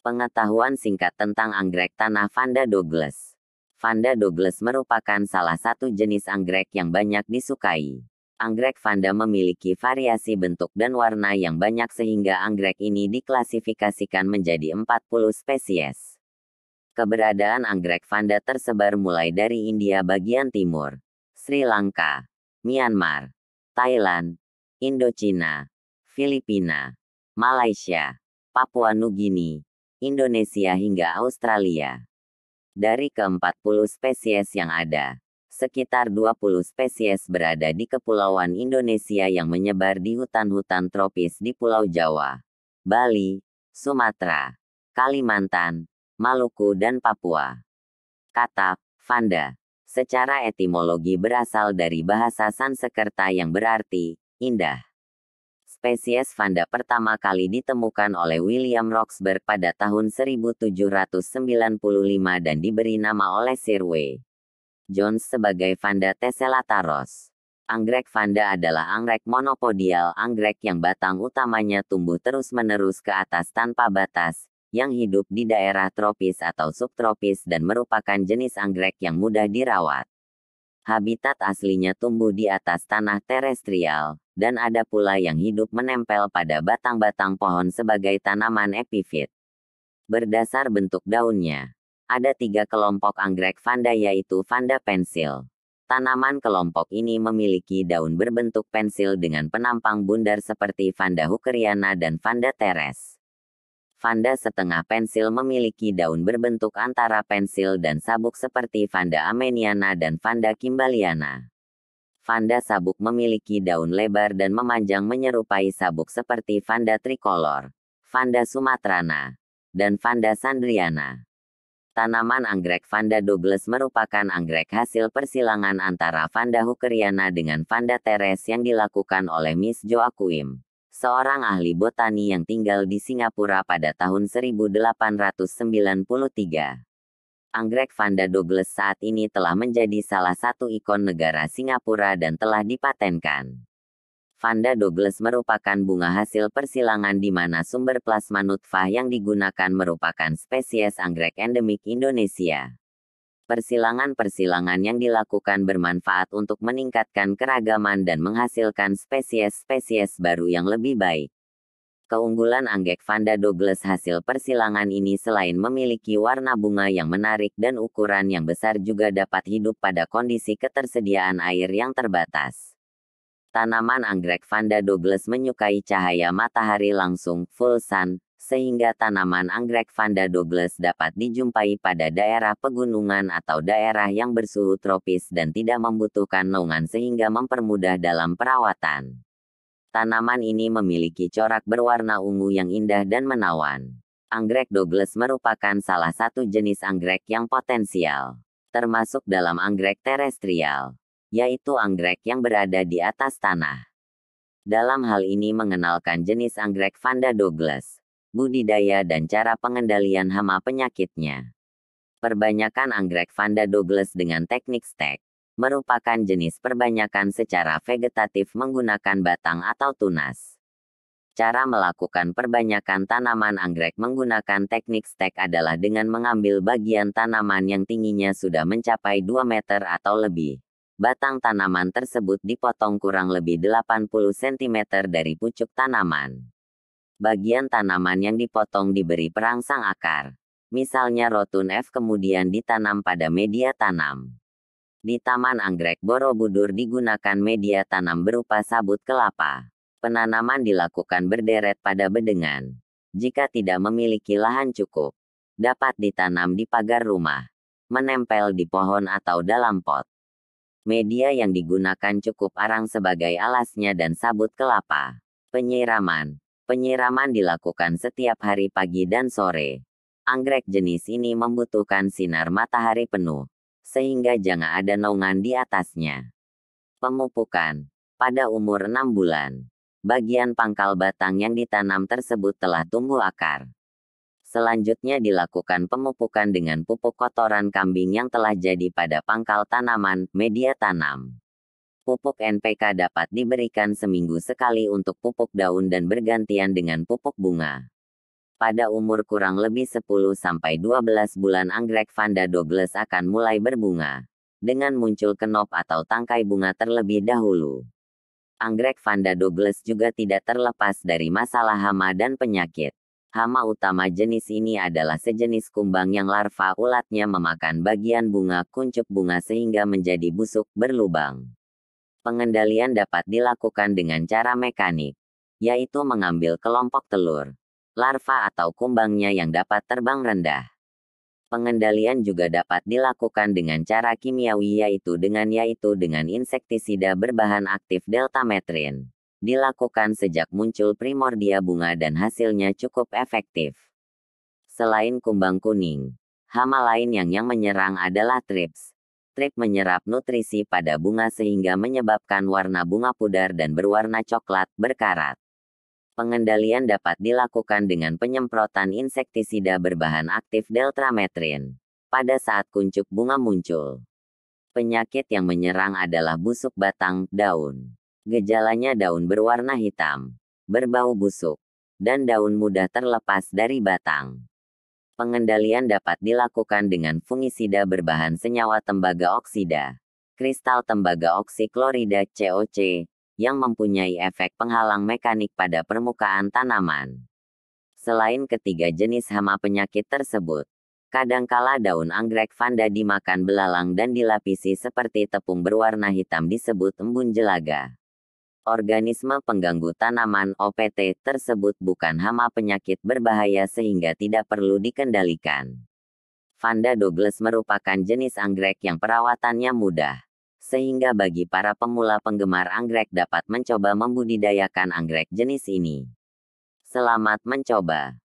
Pengetahuan singkat tentang anggrek tanah Vanda Douglas. Vanda Douglas merupakan salah satu jenis anggrek yang banyak disukai. Anggrek Vanda memiliki variasi bentuk dan warna yang banyak sehingga anggrek ini diklasifikasikan menjadi 40 spesies. Keberadaan anggrek Vanda tersebar mulai dari India bagian timur, Sri Lanka, Myanmar, Thailand, Indochina, Filipina, Malaysia, Papua Nugini, Indonesia hingga Australia. Dari ke-40 spesies yang ada, sekitar 20 spesies berada di Kepulauan Indonesia yang menyebar di hutan-hutan tropis di Pulau Jawa, Bali, Sumatera, Kalimantan, Maluku dan Papua. Kata Vanda secara etimologi berasal dari bahasa Sanskerta yang berarti indah. Spesies Vanda pertama kali ditemukan oleh William Roxburgh pada tahun 1795 dan diberi nama oleh Sir W. Jones sebagai Vanda tessellataros. Anggrek Vanda adalah anggrek monopodial, anggrek yang batang utamanya tumbuh terus-menerus ke atas tanpa batas, yang hidup di daerah tropis atau subtropis dan merupakan jenis anggrek yang mudah dirawat. Habitat aslinya tumbuh di atas tanah terestrial, dan ada pula yang hidup menempel pada batang-batang pohon sebagai tanaman epifit. Berdasar bentuk daunnya, ada 3 kelompok anggrek Vanda yaitu Vanda pensil. Tanaman kelompok ini memiliki daun berbentuk pensil dengan penampang bundar seperti Vanda hookeriana dan Vanda teres. Vanda setengah pensil memiliki daun berbentuk antara pensil dan sabuk seperti Vanda armeniana dan Vanda kimbaliana. Vanda sabuk memiliki daun lebar dan memanjang menyerupai sabuk seperti Vanda tricolor, Vanda sumatrana, dan Vanda sandriana. Tanaman anggrek Vanda Douglas merupakan anggrek hasil persilangan antara Vanda hookeriana dengan Vanda teres yang dilakukan oleh Miss Joaquim, seorang ahli botani yang tinggal di Singapura pada tahun 1893. Anggrek Vanda Douglas saat ini telah menjadi salah satu ikon negara Singapura dan telah dipatenkan. Vanda Douglas merupakan bunga hasil persilangan di mana sumber plasma nutfah yang digunakan merupakan spesies anggrek endemik Indonesia. Persilangan-persilangan yang dilakukan bermanfaat untuk meningkatkan keragaman dan menghasilkan spesies-spesies baru yang lebih baik. Keunggulan anggrek Vanda Douglas hasil persilangan ini selain memiliki warna bunga yang menarik dan ukuran yang besar juga dapat hidup pada kondisi ketersediaan air yang terbatas. Tanaman anggrek Vanda Douglas menyukai cahaya matahari langsung, full sun, sehingga tanaman anggrek Vanda Douglas dapat dijumpai pada daerah pegunungan atau daerah yang bersuhu tropis dan tidak membutuhkan naungan sehingga mempermudah dalam perawatan. Tanaman ini memiliki corak berwarna ungu yang indah dan menawan. Anggrek Douglas merupakan salah satu jenis anggrek yang potensial, termasuk dalam anggrek terestrial, yaitu anggrek yang berada di atas tanah. Dalam hal ini mengenalkan jenis anggrek Vanda Douglas, budidaya dan cara pengendalian hama penyakitnya. Perbanyakan anggrek Vanda Douglas dengan teknik stek merupakan jenis perbanyakan secara vegetatif menggunakan batang atau tunas. Cara melakukan perbanyakan tanaman anggrek menggunakan teknik stek adalah dengan mengambil bagian tanaman yang tingginya sudah mencapai 2 meter atau lebih. Batang tanaman tersebut dipotong kurang lebih 80 cm dari pucuk tanaman. Bagian tanaman yang dipotong diberi perangsang akar, misalnya rotun F, kemudian ditanam pada media tanam. Di Taman Anggrek Borobudur digunakan media tanam berupa sabut kelapa. Penanaman dilakukan berderet pada bedengan. Jika tidak memiliki lahan cukup, dapat ditanam di pagar rumah, menempel di pohon atau dalam pot. Media yang digunakan cukup arang sebagai alasnya dan sabut kelapa. Penyiraman. Penyiraman dilakukan setiap hari pagi dan sore. Anggrek jenis ini membutuhkan sinar matahari penuh, sehingga jangan ada naungan di atasnya. Pemupukan. Pada umur 6 bulan, bagian pangkal batang yang ditanam tersebut telah tumbuh akar. Selanjutnya dilakukan pemupukan dengan pupuk kotoran kambing yang telah jadi pada pangkal tanaman, media tanam. Pupuk NPK dapat diberikan seminggu sekali untuk pupuk daun dan bergantian dengan pupuk bunga. Pada umur kurang lebih 10-12 bulan anggrek Vanda Douglas akan mulai berbunga, dengan muncul kenop atau tangkai bunga terlebih dahulu. Anggrek Vanda Douglas juga tidak terlepas dari masalah hama dan penyakit. Hama utama jenis ini adalah sejenis kumbang yang larva ulatnya memakan bagian bunga kuncup bunga sehingga menjadi busuk berlubang. Pengendalian dapat dilakukan dengan cara mekanik, yaitu mengambil kelompok telur, larva atau kumbangnya yang dapat terbang rendah. Pengendalian juga dapat dilakukan dengan cara kimiawi yaitu dengan insektisida berbahan aktif deltametrin. Dilakukan sejak muncul primordia bunga dan hasilnya cukup efektif. Selain kumbang kuning, hama lain yang menyerang adalah thrips. Thrips menyerap nutrisi pada bunga sehingga menyebabkan warna bunga pudar dan berwarna coklat berkarat. Pengendalian dapat dilakukan dengan penyemprotan insektisida berbahan aktif deltametrin pada saat kuncup bunga muncul. Penyakit yang menyerang adalah busuk batang, daun. Gejalanya daun berwarna hitam, berbau busuk, dan daun mudah terlepas dari batang. Pengendalian dapat dilakukan dengan fungisida berbahan senyawa tembaga oksida, kristal tembaga oksiklorida COC, yang mempunyai efek penghalang mekanik pada permukaan tanaman. Selain ketiga jenis hama penyakit tersebut, kadangkala daun anggrek Vanda dimakan belalang dan dilapisi seperti tepung berwarna hitam disebut embun jelaga. Organisme pengganggu tanaman OPT tersebut bukan hama penyakit berbahaya sehingga tidak perlu dikendalikan. Vanda Douglas merupakan jenis anggrek yang perawatannya mudah, sehingga bagi para pemula penggemar anggrek dapat mencoba membudidayakan anggrek jenis ini. Selamat mencoba.